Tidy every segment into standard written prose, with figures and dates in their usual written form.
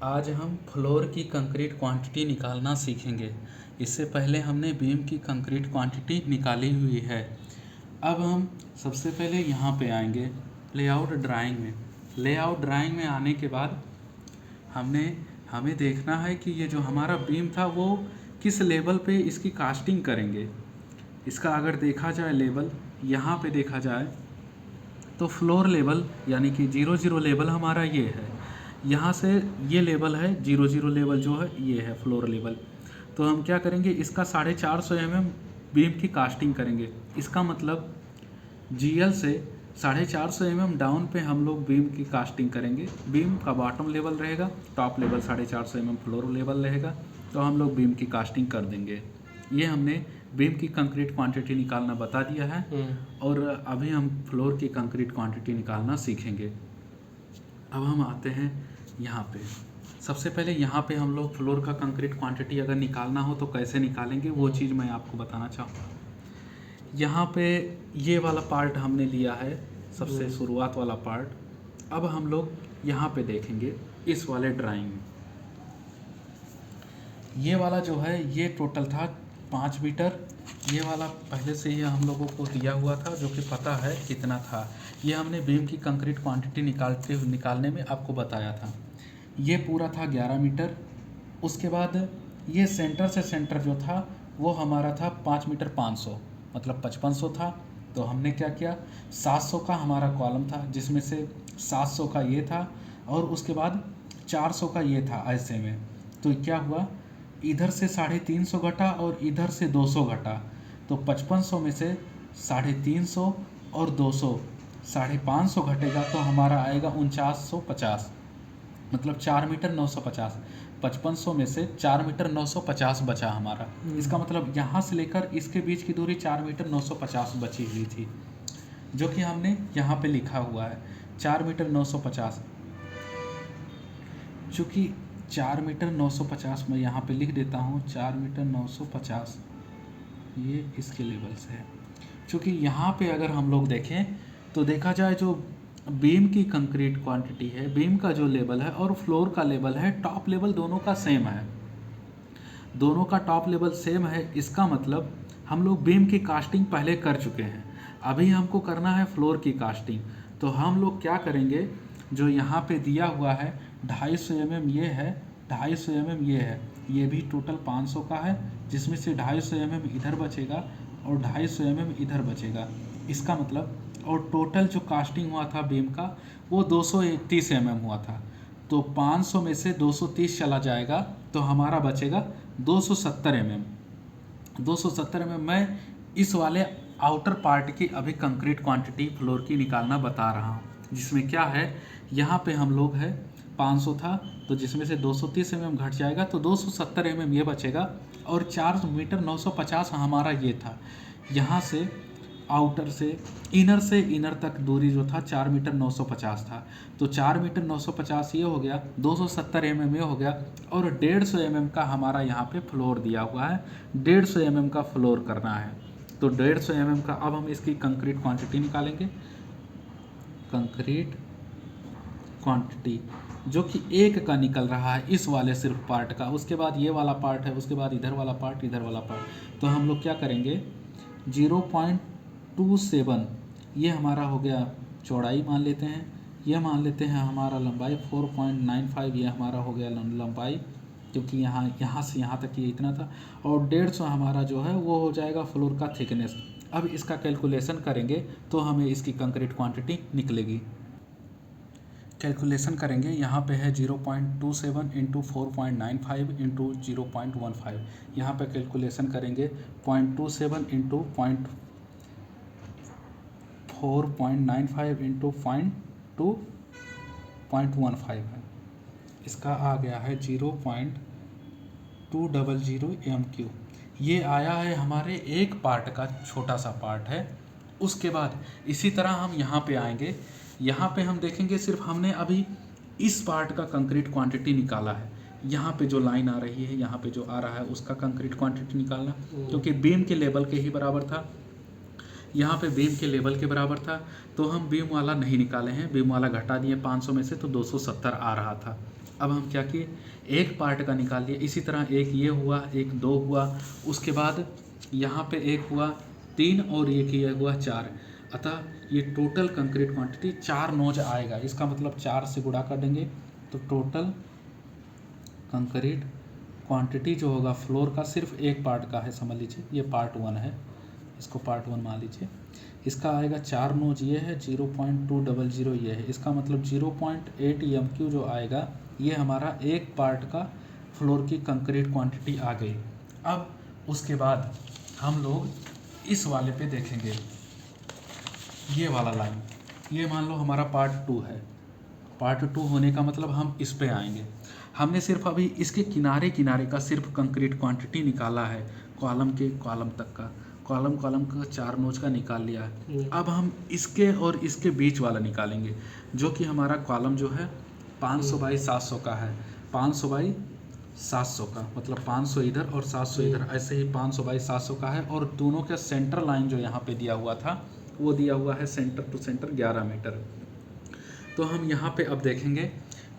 आज हम फ्लोर की कंक्रीट क्वांटिटी निकालना सीखेंगे। इससे पहले हमने बीम की कंक्रीट क्वांटिटी निकाली हुई है। अब हम सबसे पहले यहाँ पे आएंगे लेआउट ड्राइंग में। लेआउट ड्राइंग में आने के बाद हमें देखना है कि ये जो हमारा बीम था वो किस लेवल पे इसकी कास्टिंग करेंगे। इसका अगर देखा जाए लेवल, यहाँ पे देखा जाए तो फ्लोर लेवल यानी कि 0 लेवल हमारा ये है। यहाँ से ये लेवल है 0 लेवल जो है ये है फ्लोर लेवल। तो हम क्या करेंगे, इसका 450 mm बीम की कास्टिंग करेंगे। इसका मतलब GL से 450 mm डाउन पे हम लोग बीम की कास्टिंग करेंगे। बीम का बॉटम लेवल रहेगा, top level 450 mm floor level रहेगा, तो हम लोग बीम की कास्टिंग कर देंगे। ये हमने बीम की कंक्रीट क्वांटिटी निकालना बता दिया है। और अभी हम फ्लोर की कंक्रीट क्वांटिटी निकालना सीखेंगे। अब हम आते हैं यहाँ पे। सबसे पहले यहाँ पे हम लोग फ्लोर का कंक्रीट क्वांटिटी अगर निकालना हो तो कैसे निकालेंगे वो चीज़ मैं आपको बताना चाहूँगा। यहाँ पे ये वाला पार्ट हमने लिया है, सबसे शुरुआत वाला पार्ट। अब हम लोग यहाँ पे देखेंगे इस वाले ड्राइंग में, ये वाला जो है ये टोटल था 5 मीटर। ये वाला पहले से ही हम लोगों को दिया हुआ था जो कि पता है कितना था। ये हमने बीम की कंक्रीट क्वांटिटी निकालने में आपको बताया था। ये पूरा था 11 मीटर। उसके बाद ये सेंटर से सेंटर जो था वो हमारा था 5 मीटर 500, मतलब 5500 था। तो हमने क्या किया, 700 का हमारा कॉलम था जिसमें से 700 का ये था और उसके बाद 400 का ये था ऐसे में। तो क्या हुआ, इधर से 350 घटा और इधर से 200 घटा, तो 5500 में से 350 और 200 550 घटेगा तो हमारा आएगा 4950, मतलब 4 मीटर 950। 5500 में से 4 मीटर 950 बचा हमारा। इसका मतलब यहाँ से लेकर इसके बीच की दूरी 4 मीटर 950 बची हुई थी, जो कि हमने यहाँ पे लिखा हुआ है 4 मीटर 950। चूँकि 4 मीटर 950 मैं यहाँ पे लिख देता हूँ 4 मीटर 950, ये इसके लेवल से है। चूँकि यहाँ पे अगर हम लोग देखें तो देखा जाए जो बीम की कंक्रीट क्वांटिटी है, बीम का जो लेवल है और फ्लोर का लेवल है, टॉप लेवल दोनों का सेम है। दोनों का टॉप लेवल सेम है, इसका मतलब हम लोग बीम की कास्टिंग पहले कर चुके हैं। अभी हमको करना है फ्लोर की कास्टिंग। तो हम लोग क्या करेंगे, जो यहाँ पे दिया हुआ है 250 mm ये है, 250 mm ये है, ये भी टोटल 500 का है, जिसमें से 250 mm इधर बचेगा और 250 mm इधर बचेगा। इसका मतलब और टोटल जो कास्टिंग हुआ था बीम का वो 230 mm हुआ था। तो 500 में से 230 चला जाएगा तो हमारा बचेगा 270 mm। 270 mm मैं इस वाले आउटर पार्ट की अभी कंक्रीट क्वांटिटी फ्लोर की निकालना बता रहा हूँ, जिसमें क्या है, यहाँ पे हम लोग है 500 था तो जिसमें से 230 mm घट जाएगा तो 270 mm ये बचेगा और 4 मीटर 950 हमारा ये था। यहाँ से आउटर से इनर तक दूरी जो था 4 मीटर 950 था, तो 4 मीटर 950 ये हो गया, 270 mm ये हो गया और 150 mm का हमारा यहाँ पे फ्लोर दिया हुआ है। 150 mm का फ्लोर करना है, तो 150 mm का। अब हम इसकी कंक्रीट क्वांटिटी निकालेंगे। कंक्रीट क्वांटिटी जो कि 1 का निकल रहा है इस वाले सिर्फ पार्ट का, उसके बाद ये वाला पार्ट है, उसके बाद इधर वाला पार्ट, इधर वाला पार्ट। तो हम लोग क्या करेंगे, 0.27 ये हमारा हो गया चौड़ाई मान लेते हैं, ये मान लेते हैं हमारा लंबाई 4.95 ये हमारा हो गया लंबाई, क्योंकि यहाँ से यहाँ तक ये इतना था, और 150 हमारा जो है वो हो जाएगा फ्लोर का थिकनेस। अब इसका कैलकुलेशन करेंगे तो हमें इसकी कंक्रीट क्वांटिटी निकलेगी। कैलकुलेशन करेंगे, यहाँ पे है 0.27 इंटू 4.95 इंटू 0.15। यहाँ पे कैलकुलेशन करेंगे 0.27 इंटू 4.95 इंटू 0.15 है। इसका आ गया है 0.200 m3। ये आया है हमारे एक पार्ट का, छोटा सा पार्ट है। उसके बाद इसी तरह हम यहाँ पे आएंगे, यहाँ पे हम देखेंगे सिर्फ हमने अभी इस पार्ट का कंक्रीट क्वांटिटी निकाला है। यहाँ पे जो लाइन आ रही है, यहाँ पे जो आ रहा है उसका कंक्रीट क्वांटिटी निकालना, क्योंकि बीम के लेवल के ही बराबर था। यहाँ पे बीम के लेवल के बराबर था तो हम बीम वाला नहीं निकाले हैं, बीम वाला घटा दिए 500 में से तो 270 आ रहा था। अब हम क्या किए, एक पार्ट का निकाल लिए। इसी तरह एक ये हुआ, एक 2 हुआ, उसके बाद यहाँ पे एक हुआ 3 और एक ये हुआ 4। अतः ये टोटल कंक्रीट क्वांटिटी 4 नोज आएगा। इसका मतलब 4 से गुणा कर देंगे तो टोटल कंक्रीट क्वांटिटी जो होगा फ्लोर का सिर्फ एक पार्ट का है, समझ लीजिए ये पार्ट 1 है, इसको पार्ट 1 मान लीजिए। इसका आएगा 4 नोज ये है, 0.200 ये है। इसका मतलब 0.8 MQ जो आएगा ये हमारा एक पार्ट का फ्लोर की कंक्रीट क्वांटिटी आ गई। अब उसके बाद हम लोग इस वाले पे देखेंगे, ये वाला लाइन, ये मान लो हमारा पार्ट 2 है। पार्ट 2 होने का मतलब हम इस पे आएंगे। हमने सिर्फ अभी इसके किनारे किनारे का सिर्फ कंक्रीट क्वांटिटी निकाला है, कॉलम के कॉलम तक का, कॉलम का 4 नोच का निकाल लिया है। अब हम इसके और इसके बीच वाला निकालेंगे, जो कि हमारा कॉलम जो है 500 बाई 700 का है। 500 बाई 700 का मतलब 500 इधर और 700 इधर, ऐसे ही 500 बाई 700 का है। और दोनों का सेंटर लाइन जो यहाँ पे दिया हुआ था वो दिया हुआ है सेंटर टू सेंटर 11 मीटर। तो हम यहाँ पे अब देखेंगे,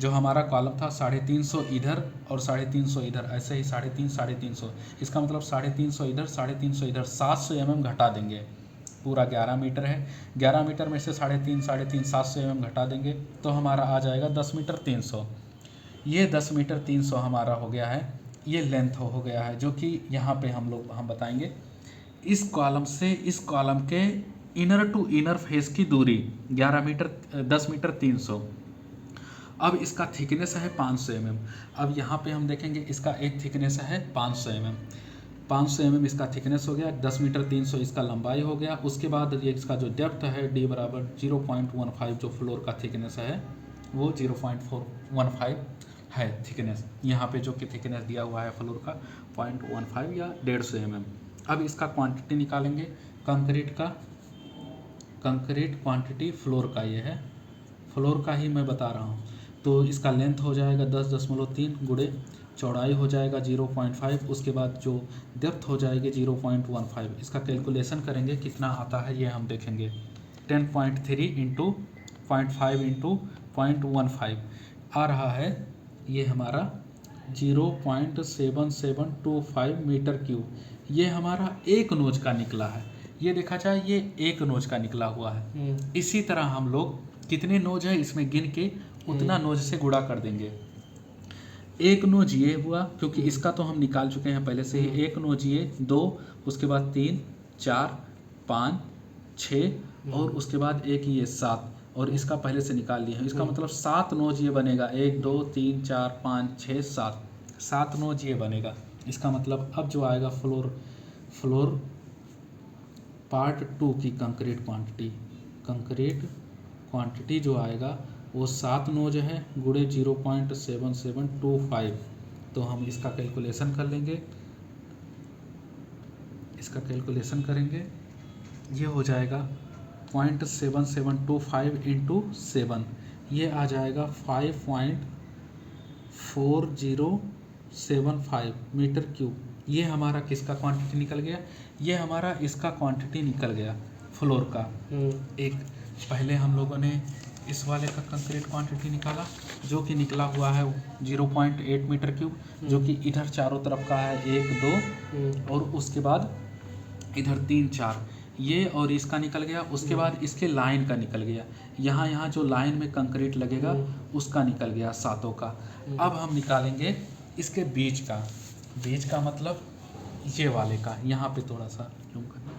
जो हमारा कॉलम था 350 इधर और 350 इधर, ऐसे ही 350 350, इसका मतलब 350 इधर 350 इधर, 700 mm घटा देंगे। पूरा 11 मीटर है, 11 मीटर में से 350 700 mm घटा देंगे तो हमारा आ जाएगा 10 मीटर 300। ये 10 मीटर 300 हमारा हो गया है, ये लेंथ हो गया है, जो कि यहाँ पे हम बताएंगे इस कॉलम से इस कॉलम के इनर टू इनर फेस की दूरी 11 मीटर 10 मीटर 300। अब इसका थिकनेस है 500 mm। अब यहाँ पे हम देखेंगे इसका एक थिकनेस है 500 mm। 500 mm इसका थिकनेस हो गया, 10 मीटर 300 इसका लंबाई हो गया। उसके बाद ये इसका जो डेप्थ है D बराबर 0.15, जो फ्लोर का थिकनेस है वो 0.415 है थिकनेस। यहाँ पे जो कि थिकनेस दिया हुआ है फ्लोर का 0.15 या 150 mm। अब इसका क्वांटिटी निकालेंगे कंक्रीट का, कंक्रीट क्वांटिटी फ्लोर का ये है, फ्लोर का ही मैं बता रहा हूँ। तो इसका लेंथ हो जाएगा 10.3 गुणे चौड़ाई हो जाएगा 0.5, उसके बाद जो डेप्थ हो जाएगी 0.15। इसका कैलकुलेशन करेंगे कितना आता है ये हम देखेंगे। 10.3 इंटू 0.5 इंटू 0.15 आ रहा है ये हमारा 0.7725 मीटर क्यूब। ये हमारा एक नोज का निकला है, ये देखा जाए ये एक नोज का निकला हुआ है। इसी तरह हम लोग कितने नोज है इसमें गिन के उतना नोज से गुणा कर देंगे। एक नोज ये हुआ, क्योंकि इसका तो हम निकाल चुके हैं पहले से ही। एक नोज ये 2, उसके बाद 3 4 5 6 और उसके बाद एक ये 7, और इसका पहले से निकाल लिए हैं। इसका मतलब 7 नोज ये बनेगा, 1 2 3 4 5 6 7 नोज ये बनेगा। इसका मतलब अब जो आएगा फ्लोर पार्ट 2 की कंक्रीट क्वांटिटी जो आएगा वो 7 नोज है गुणे 0.7725। तो हम इसका कैलकुलेशन कर लेंगे, इसका कैलकुलेशन करेंगे, ये हो जाएगा 0.7725 इंटू 7, ये आ जाएगा 5.4075 मीटर क्यूब। ये हमारा किसका क्वांटिटी निकल गया, ये हमारा इसका क्वांटिटी निकल गया फ्लोर का। एक पहले हम लोगों ने इस वाले का कंक्रीट क्वांटिटी निकाला जो कि निकला हुआ है 0.8 मीटर क्यूब, जो कि इधर चारों तरफ का है 1 2 और उसके बाद इधर 3 4, ये और इसका निकल गया। उसके बाद इसके लाइन का निकल गया, यहाँ जो लाइन में कंक्रीट लगेगा उसका निकल गया 7 का। अब हम निकालेंगे इसके बीच का मतलब ये वाले का, यहाँ पे थोड़ा सा जूम करना,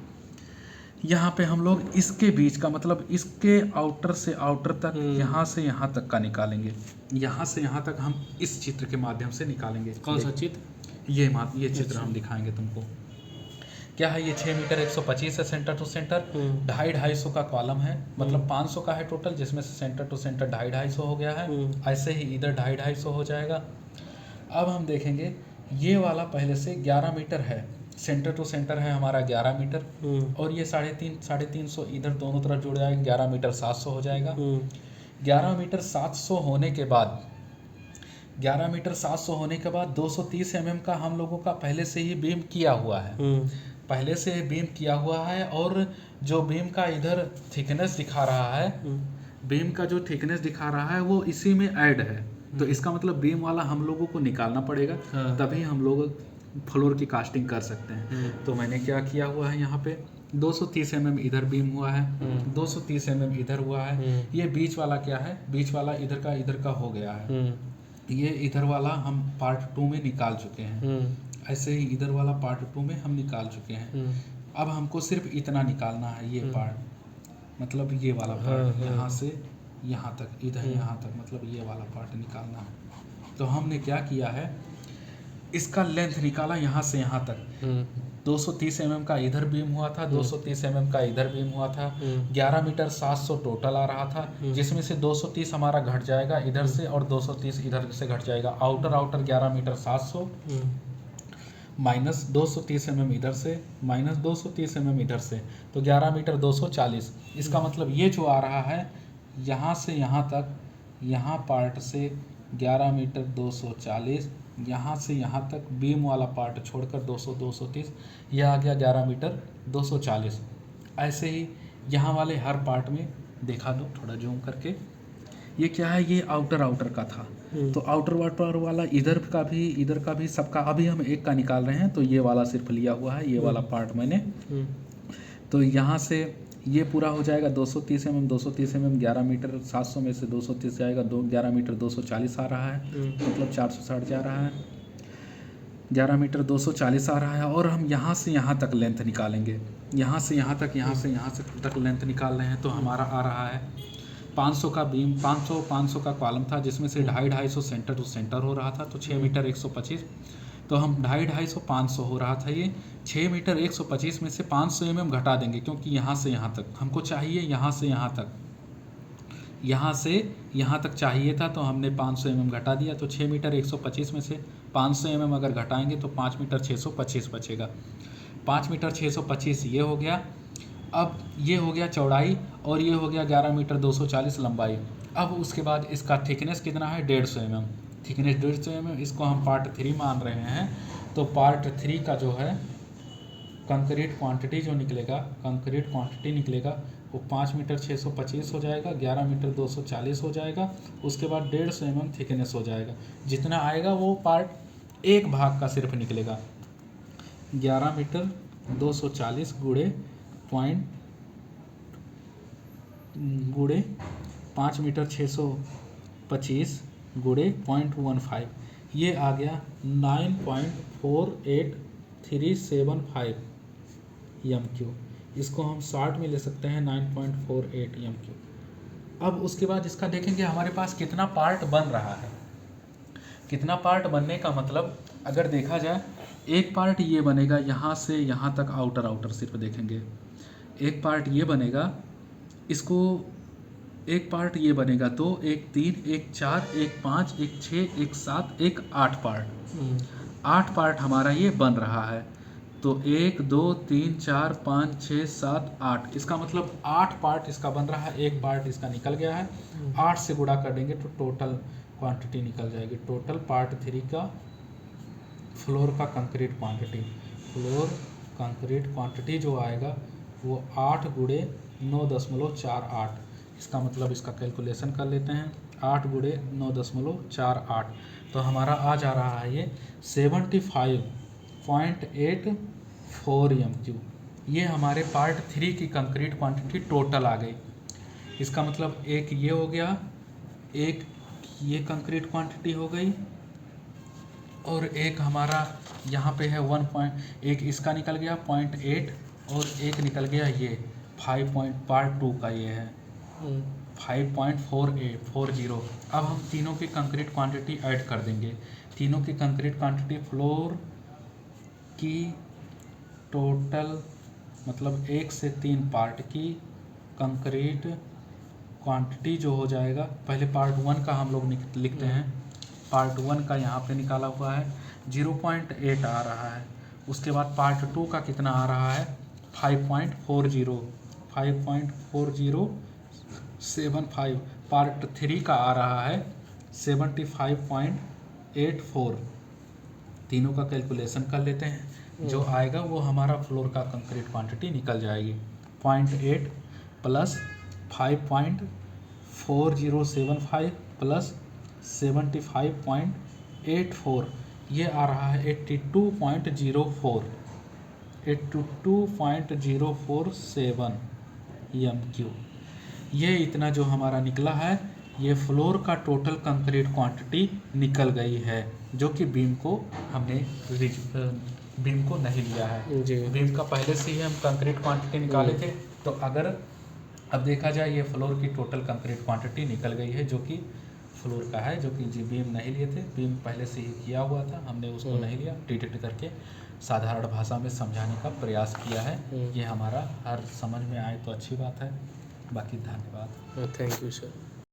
यहाँ पे हम लोग इसके बीच का मतलब इसके आउटर से आउटर तक, यहाँ से यहाँ तक का निकालेंगे। यहाँ से यहाँ तक हम इस चित्र के माध्यम से निकालेंगे। कौन सा चित्र? ये चित्र हम दिखाएंगे तुमको। क्या है ये 6 मीटर 125 है सेंटर टू सेंटर, 250 का कॉलम है, मतलब 500 का है टोटल, जिसमें से सेंटर टू सेंटर 250 हो गया है। ऐसे ही इधर 250 हो जाएगा। अब हम देखेंगे ये वाला पहले से 11 मीटर है, सेंटर टू सेंटर है हमारा 11 मीटर, और ये 350 इधर दोनों तरफ जुड़ जाएगा, 11 मीटर 700 हो जाएगा। 11 मीटर 700 होने के बाद 230 mm का हम लोगों का पहले से ही बीम किया हुआ है, पहले से बीम किया हुआ है। और जो बीम का इधर थिकनेस दिखा रहा है, बीम का जो थिकनेस दिखा रहा है वो इसी में ऐड है, तो इसका मतलब बीम वाला हम लोगों को निकालना पड़ेगा, तभी हम लोग फ्लोर की कास्टिंग कर सकते हैं। तो मैंने क्या किया हुआ है, यहाँ पे 230 mm इधर बीम हुआ है, 230 mm इधर हुआ है। ये बीच वाला क्या है, बीच वाला इधर का हो गया है। ये इधर वाला हम पार्ट 2 में निकाल चुके हैं। ऐसे ही इधर वाला पार्ट 2 में हम निकाल चुके हैं। अब हमको सिर्फ इतना निकालना है, ये पार्ट, मतलब ये वाला पार्ट यहाँ से यहाँ तक, इधर यहाँ तक, मतलब ये वाला पार्ट निकालना है। तो हमने क्या किया है, इसका लेंथ निकाला यहाँ से यहाँ तक। 230 mm का इधर बीम हुआ था, 230 mm का इधर बीम हुआ था। 11 मीटर 700 टोटल आ रहा था, जिसमें से 230 हमारा घट जाएगा इधर से और 230 इधर से घट जाएगा। आउटर 11 मीटर 700 माइनस 230 mm इधर से माइनस 230 mm इधर से, तो 11 मीटर 240। इसका मतलब ये जो आ रहा है यहाँ से यहाँ तक, यहाँ पार्ट से 11 मीटर 240, यहाँ से यहाँ तक बीम वाला पार्ट छोड़कर 200 230, यह आ गया 11 मीटर 240। ऐसे ही यहाँ वाले हर पार्ट में देखा दो थोड़ा जूम करके, ये क्या है, ये आउटर का था। तो आउटर वाला इधर का भी सबका अभी हम एक का निकाल रहे हैं। तो ये वाला सिर्फ लिया हुआ है, ये वाला पार्ट मैंने। तो यहाँ से ये पूरा हो जाएगा 230 mm 11 मीटर 700 में से 230 जाएगा, 11 मीटर 240 आ रहा है, मतलब 460 जा रहा है। 11 मीटर 240 आ रहा है। और हम यहाँ से यहाँ तक लेंथ निकालेंगे, यहाँ से यहाँ तक, यहाँ से यहाँ तक लेंथ निकाल रहे हैं। तो हमारा आ रहा है 500 का बीम, 500 का कॉलम था, जिसमें से 250 सेंटर टू सेंटर हो रहा था। तो 6 मीटर 125, तो हम 250 500 हो रहा था। ये 6 मीटर 125 में से 500 mm घटा देंगे, क्योंकि यहाँ से यहाँ तक हमको चाहिए, यहाँ से यहाँ तक, यहाँ से यहाँ तक चाहिए था। तो हमने 500 mm घटा दिया। तो 6 मीटर 125 में से 500 mm अगर घटाएंगे तो 5 मीटर 625 बचेगा। 5 मीटर 625 ये हो गया। अब ये हो गया चौड़ाई, और ये हो गया 11 मीटर 240 लंबाई। अब उसके बाद इसका थिकनेस कितना है, 150 mm। थिकनेस 150 mm, इसको हम पार्ट 3 मान रहे हैं। तो पार्ट 3 का जो है कंक्रीट क्वांटिटी जो निकलेगा, कंक्रीट क्वांटिटी निकलेगा वो 5 मीटर 625 हो जाएगा, 11 मीटर 240 हो जाएगा। उसके बाद 150 mm थिकनेस हो जाएगा। जितना आएगा वो पार्ट एक भाग का सिर्फ निकलेगा। 11 मीटर 240 गुड़े 5 मीटर 625 गुड़े 0.15, ये आ गया 9.48375 MQ। इसको हम शॉर्ट में ले सकते हैं 9.48 MQ। अब उसके बाद इसका देखेंगे हमारे पास कितना पार्ट बन रहा है। कितना पार्ट बनने का मतलब, अगर देखा जाए, एक पार्ट ये बनेगा यहाँ से यहाँ तक, आउटर सिर्फ देखेंगे। एक पार्ट ये बनेगा, इसको एक पार्ट ये बनेगा 2, 1 3, 1 4, 1 5, 1 6, 1 7, 1 8 पार्ट। 8 पार्ट हमारा ये बन रहा है। तो 1 2 3 4 5 6 7 8, इसका मतलब 8 पार्ट इसका बन रहा है। एक पार्ट इसका निकल गया है, 8 से गुणा कर देंगे तो टोटल क्वांटिटी निकल जाएगी। टोटल पार्ट 3 का फ्लोर का concrete quantity, floor concrete quantity जो आएगा वो 8 गुणे 9.48। इसका मतलब इसका कैलकुलेशन कर लेते हैं, 8 गुणे 9.48। तो हमारा आ जा रहा है ये 75.84 MQ। ये हमारे पार्ट 3 की कंक्रीट क्वांटिटी टोटल आ गई। इसका मतलब एक ये हो गया, एक ये कंक्रीट क्वांटिटी हो गई, और एक हमारा यहाँ पे है 1. इसका निकल गया 0.8, और एक निकल गया ये 5. पार्ट 2 का ये है 5.40। अब हम तीनों की कंक्रीट क्वांटिटी ऐड कर देंगे। तीनों की कंक्रीट क्वांटिटी फ्लोर की टोटल, मतलब 1 से 3 पार्ट की कंक्रीट क्वांटिटी जो हो जाएगा, पहले पार्ट 1 का हम लोग लिखते हैं। पार्ट 1 का यहाँ पे निकाला हुआ है 0.8 आ रहा है। उसके बाद पार्ट 2 का कितना आ रहा है 5.4075। पार्ट 3 का आ रहा है 75.84। तीनों का कैलकुलेशन कर लेते हैं, जो आएगा वो हमारा फ्लोर का कंक्रीट क्वांटिटी निकल जाएगी। 0.8 प्लस 5.4075 प्लस 75.84, ये आ रहा है 82.04, 82.047 MQ। ये इतना जो हमारा निकला है, ये फ्लोर का टोटल कंक्रीट क्वांटिटी निकल गई है, जो कि बीम को हमने बीम को नहीं लिया है जी। बीम का पहले से ही हम कंक्रीट क्वांटिटी निकाले थे। तो अगर अब देखा जाए, ये फ्लोर की टोटल कंक्रीट क्वांटिटी निकल गई है, जो कि फ्लोर का है, जो कि जी बीम नहीं लिए थे, बीम पहले से ही किया हुआ था, हमने उसको नहीं लिया, डिटेक्ट करके साधारण भाषा में समझाने का प्रयास किया है। ये हमारा हर समझ में आए तो अच्छी बात है, बाकी धन्यवाद। Thank you sir.